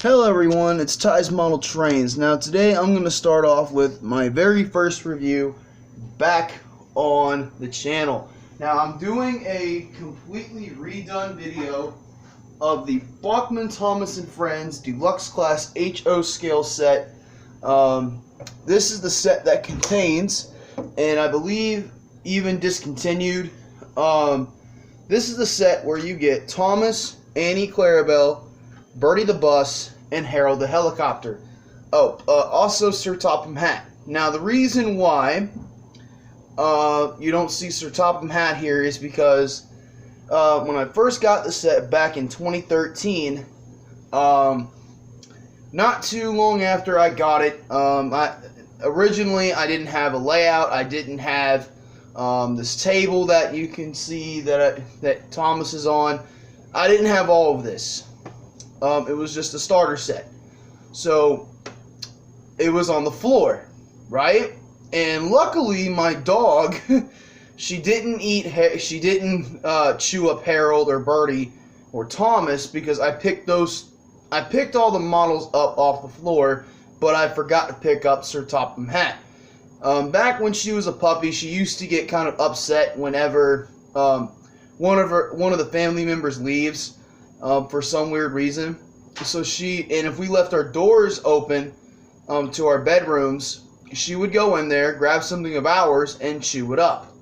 Hello everyone, it's Ty's Model Trains. Now today I'm going to start off with my very first review back on the channel. Now I'm doing a completely redone video of the BachmannTrains Deluxe Class HO scale set. This is the set that contains, and I believe even discontinued, this is the set where you get Thomas, Annie Clarabelle, Bertie the Bus, and Harold the Helicopter. Also Sir Topham Hatt. Now the reason why you don't see Sir Topham Hatt here is because when I first got the set back in 2013, not too long after I got it, originally I didn't have a layout. I didn't have this table that you can see that Thomas is on. I didn't have all of this. It was just a starter set, so it was on the floor, right? And luckily, my dog, she didn't chew up Harold or Bertie or Thomas, because I picked all the models up off the floor, but I forgot to pick up Sir Topham Hatt. Back when she was a puppy, she used to get kind of upset whenever one of the family members leaves. For some weird reason. So and if we left our doors open to our bedrooms, she would go in there, grab something of ours, and chew it up.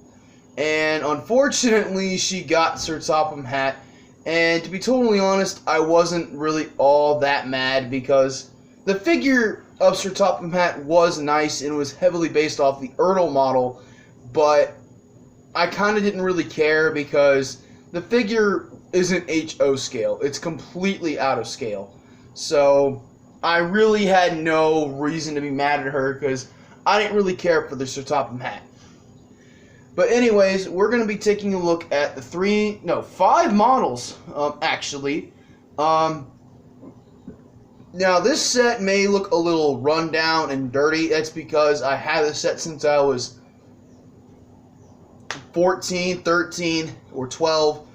And unfortunately, she got Sir Topham Hatt. And to be totally honest, I wasn't really all that mad, because the figure of Sir Topham Hatt was nice and was heavily based off the Ertl model, but I kind of didn't really care because the figure isn't HO scale. It's completely out of scale. So I really had no reason to be mad at her, because I didn't really care for the Sir Topham Hatt. But anyways, we're going to be taking a look at the 5 models, actually. Now this set may look a little run down and dirty. That's because I had this set since I was 14, 13, or 12.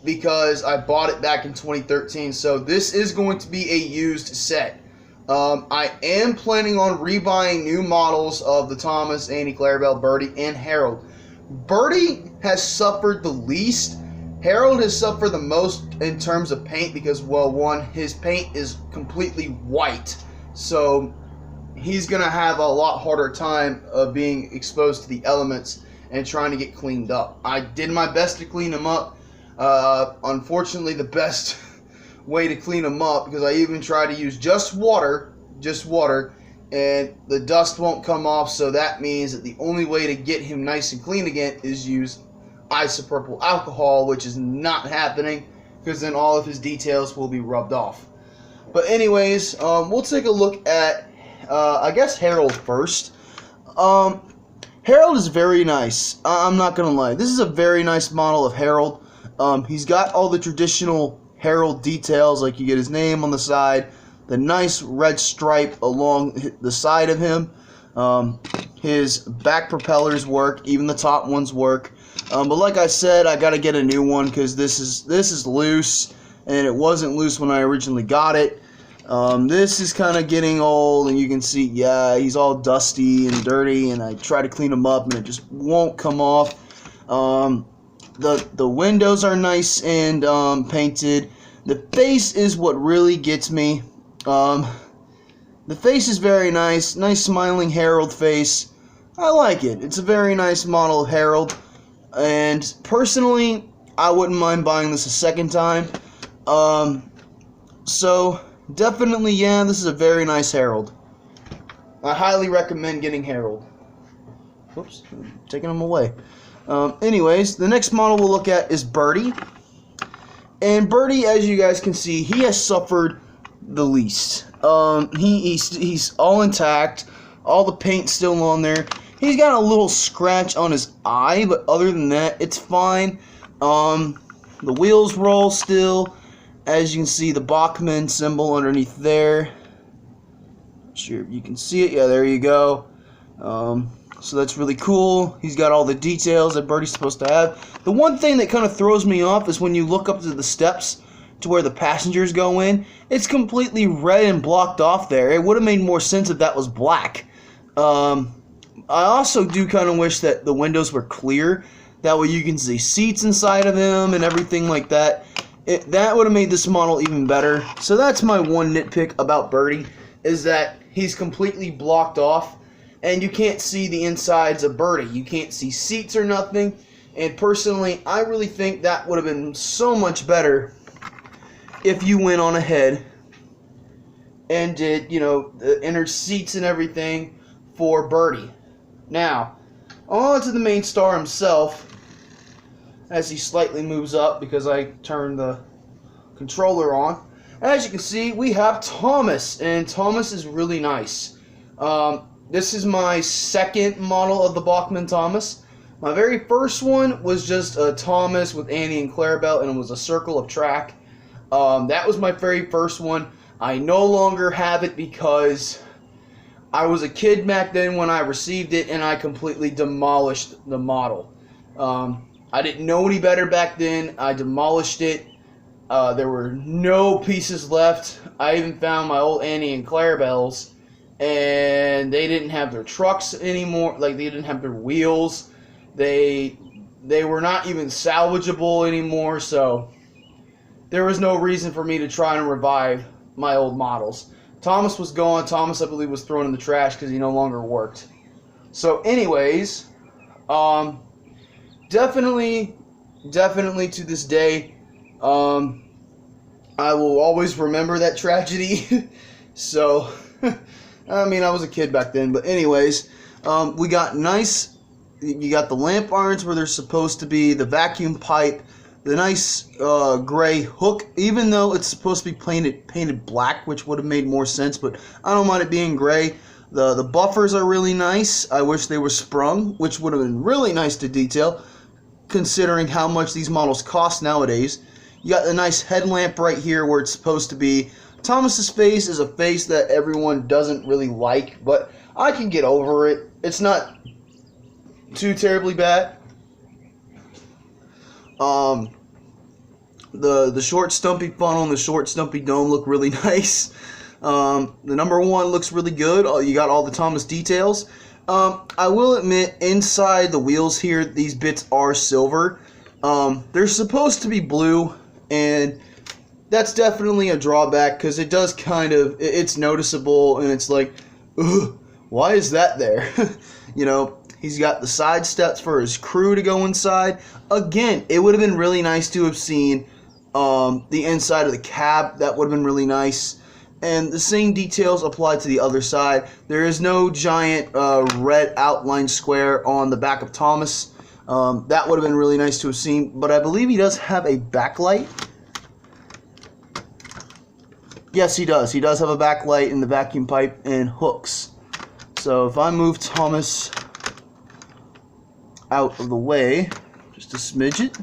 Because I bought it back in 2013, so this is going to be a used set. I am planning on rebuying new models of the Thomas, Annie, Clarabelle, Bertie, and Harold. Bertie has suffered the least. Harold has suffered the most in terms of paint because, well, one, his paint is completely white, so he's going to have a lot harder time of being exposed to the elements and trying to get cleaned up. I did my best to clean him up. Unfortunately, the best way to clean them up, because I even try to use just water, and the dust won't come off, so that means that the only way to get him nice and clean again is use isopropyl alcohol, which is not happening, because then all of his details will be rubbed off. But anyways, we'll take a look at, I guess, Harold first. Harold is very nice. I'm not going to lie. This is a very nice model of Harold. He's got all the traditional Harold details, like you get his name on the side, the nice red stripe along the side of him. His back propellers work, even the top ones work. But like I said, I got to get a new one because this is loose, and it wasn't loose when I originally got it. This is kind of getting old, and you can see, yeah, he's all dusty and dirty, and I try to clean him up, and it just won't come off. The windows are nice and painted. The face is what really gets me. The face is very nice. Nice smiling Harold face. I like it. It's a very nice model of Harold. And personally, I wouldn't mind buying this a second time. So, definitely, yeah, this is a very nice Harold. I highly recommend getting Harold. Whoops, I'm taking him away. Anyways, the next model we'll look at is Bertie. And Bertie, as you guys can see, he has suffered the least. He's all intact. All the paint's still on there. He's got a little scratch on his eye, but other than that, it's fine. The wheels roll still. As you can see, the Bachmann symbol underneath there. Not sure if you can see it. Yeah, there you go. So that's really cool. He's got all the details that Bertie's supposed to have. The one thing that kind of throws me off is when you look up to the steps, to where the passengers go in, it's completely red and blocked off there. It would have made more sense if that was black. I also do kind of wish that the windows were clear. That way you can see seats inside of them and everything like that. That would have made this model even better. So that's my one nitpick about Birdie, is that he's completely blocked off and you can't see the insides of Birdie. You can't see seats or nothing. And personally, I really think that would have been so much better if you went on ahead and did, you know, the inner seats and everything for Birdie. Now, on to the main star himself, as he slightly moves up because I turned the controller on. As you can see, we have Thomas, and Thomas is really nice. This is my second model of the Bachmann Thomas. My very first one was just a Thomas with Annie and Clarabelle, and it was a circle of track. That was my very first one. I no longer have it because I was a kid back then when I received it, and I completely demolished the model. I didn't know any better back then. I demolished it. There were no pieces left. I even found my old Annie and Clarabelle's, and they didn't have their trucks anymore. Like, they didn't have their wheels. They were not even salvageable anymore, so there was no reason for me to try and revive my old models. Thomas was gone. Thomas, I believe, was thrown in the trash because he no longer worked. So anyways, definitely to this day, I will always remember that tragedy. So, I mean, I was a kid back then. But anyways, we got nice, you got the lamp irons where they're supposed to be, the vacuum pipe, the nice gray hook, even though it's supposed to be painted black, which would have made more sense, but I don't mind it being gray. The buffers are really nice. I wish they were sprung, which would have been really nice to detail, considering how much these models cost nowadays. You got the nice headlamp right here where it's supposed to be. Thomas's face is a face that everyone doesn't really like, but I can get over it. It's not too terribly bad. The short stumpy funnel and the short stumpy dome look really nice. The number one looks really good. You got all the Thomas details. I will admit, inside the wheels here, these bits are silver. They're supposed to be blue, and that's definitely a drawback because it does kind of, it's noticeable, and it's like, ugh, why is that there? You know, he's got the side steps for his crew to go inside. Again, it would have been really nice to have seen the inside of the cab. That would have been really nice. And the same details apply to the other side. There is no giant red outline square on the back of Thomas. That would have been really nice to have seen. But I believe he does have a backlight. Yes, he does. He does have a backlight in the vacuum pipe and hooks. So if I move Thomas out of the way, just a smidget.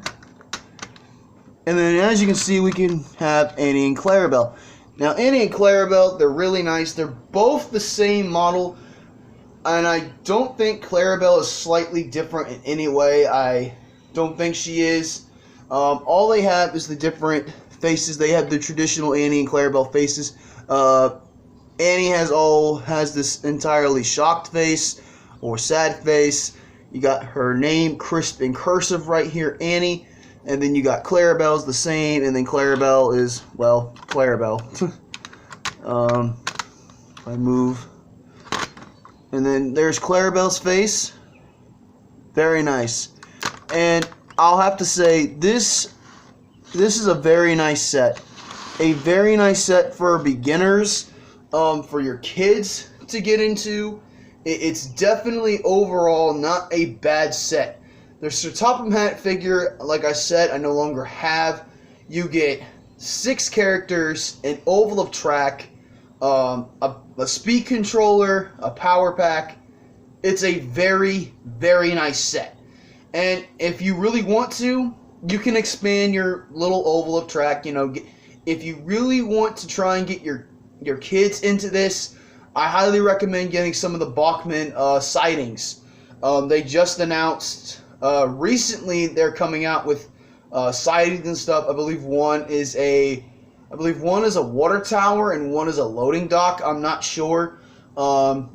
And then as you can see, we can have Annie and Clarabelle. Now, Annie and Clarabelle, they're really nice. They're both the same model, and I don't think Clarabelle is slightly different in any way. I don't think she is. All they have is the different faces. They have the traditional Annie and Clarabelle faces. Annie has this entirely shocked face or sad face. You got her name crisp in cursive right here, Annie. And then you got Clarabelle's the same, and then Clarabelle is, well, Clarabelle. If I move. And then there's Clarabelle's face. Very nice. And I'll have to say, this is a very nice set. A very nice set for beginners, for your kids to get into. It's definitely overall not a bad set. There's the top of hat figure, like I said, I no longer have. You get 6 characters, an oval of track, a speed controller, a power pack. It's a very, very nice set. And if you really want to, you can expand your little oval of track. You know, if you really want to try and get your kids into this, I highly recommend getting some of the Bachmann sightings. They just announced recently they're coming out with sidings and stuff. I believe one is a water tower and one is a loading dock. I'm not sure.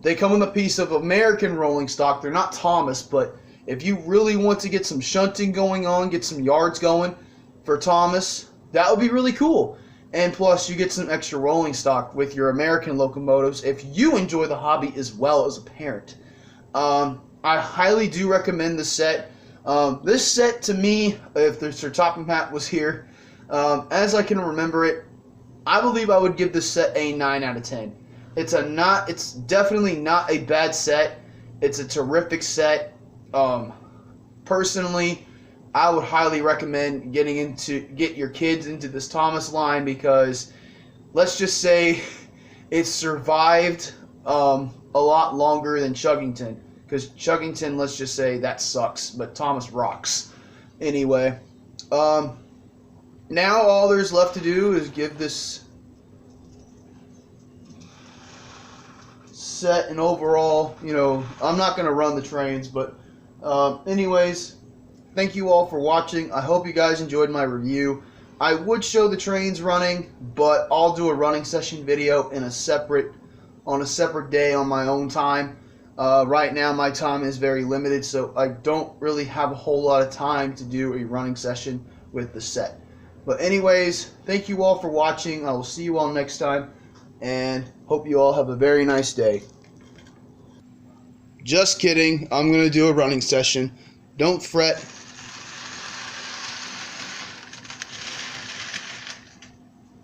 They come with a piece of American rolling stock. They're not Thomas, but if you really want to get some shunting going on, get some yards going for Thomas, that would be really cool. And plus, you get some extra rolling stock with your American locomotives if you enjoy the hobby as well as a parent. I highly do recommend this set. This set, to me, if the Sir Topham Hatt was here, as I can remember it, I believe I would give this set a 9 out of 10. It's definitely not a bad set. It's a terrific set. Personally, I would highly recommend get your kids into this Thomas line because let's just say it survived a lot longer than Chuggington. Because Chuggington, let's just say that sucks, but Thomas rocks. Anyway, now all there's left to do is give this set an overall, I'm not going to run the trains, but anyways, thank you all for watching. I hope you guys enjoyed my review. I would show the trains running, but I'll do a running session video on a separate day on my own time. Right now my time is very limited, so I don't really have a whole lot of time to do a running session with the set. But anyways, thank you all for watching. I will see you all next time, and hope you all have a very nice day. Just kidding. I'm going to do a running session. Don't fret.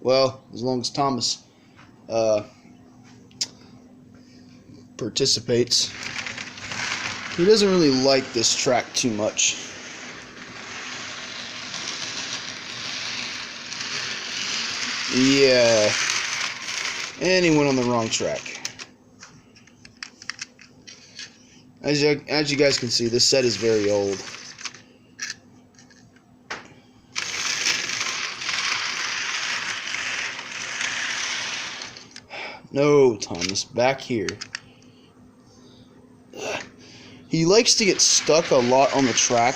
Well, as long as Thomas participates. He doesn't really like this track too much. Yeah. And he went on the wrong track. As you guys can see, this set is very old. No, Thomas, back here. He likes to get stuck a lot on the track.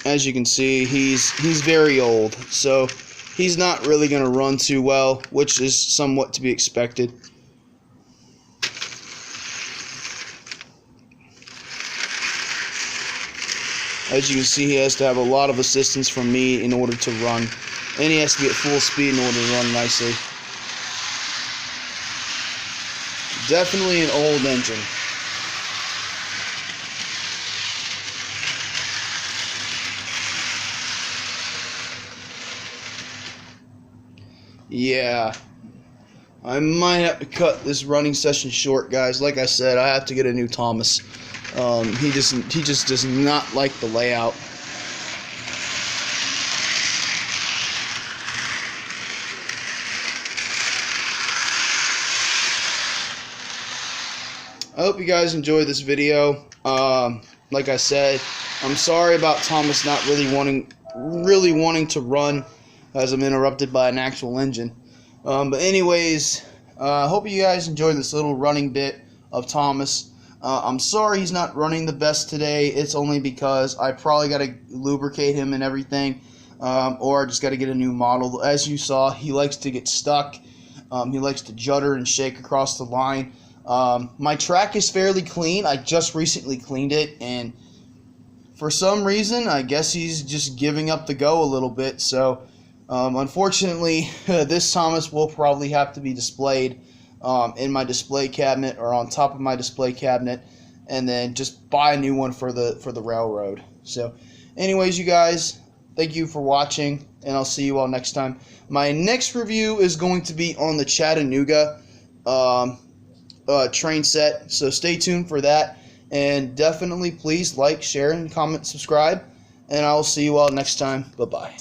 As you can see, he's very old, so he's not really going to run too well, which is somewhat to be expected. As you can see, he has to have a lot of assistance from me in order to run, and he has to be at full speed in order to run nicely. Definitely an old engine. Yeah, I might have to cut this running session short, guys. Like I said, I have to get a new Thomas. He just does not like the layout. I hope you guys enjoyed this video. Like I said, I'm sorry about Thomas not really wanting to run, as I'm interrupted by an actual engine. But anyways, I hope you guys enjoyed this little running bit of Thomas. I'm sorry he's not running the best today. It's only because I probably got to lubricate him and everything, or I just got to get a new model. As you saw, he likes to get stuck. He likes to judder and shake across the line. My track is fairly clean. I just recently cleaned it, and for some reason, I guess he's just giving up the go a little bit. So, unfortunately, this Thomas will probably have to be displayed in my display cabinet or on top of my display cabinet, and then just buy a new one for the railroad. So, anyways, you guys, thank you for watching, and I'll see you all next time. My next review is going to be on the Chattanooga train set, so stay tuned for that, and definitely please like, share, and comment, subscribe, and I'll see you all next time. Bye bye.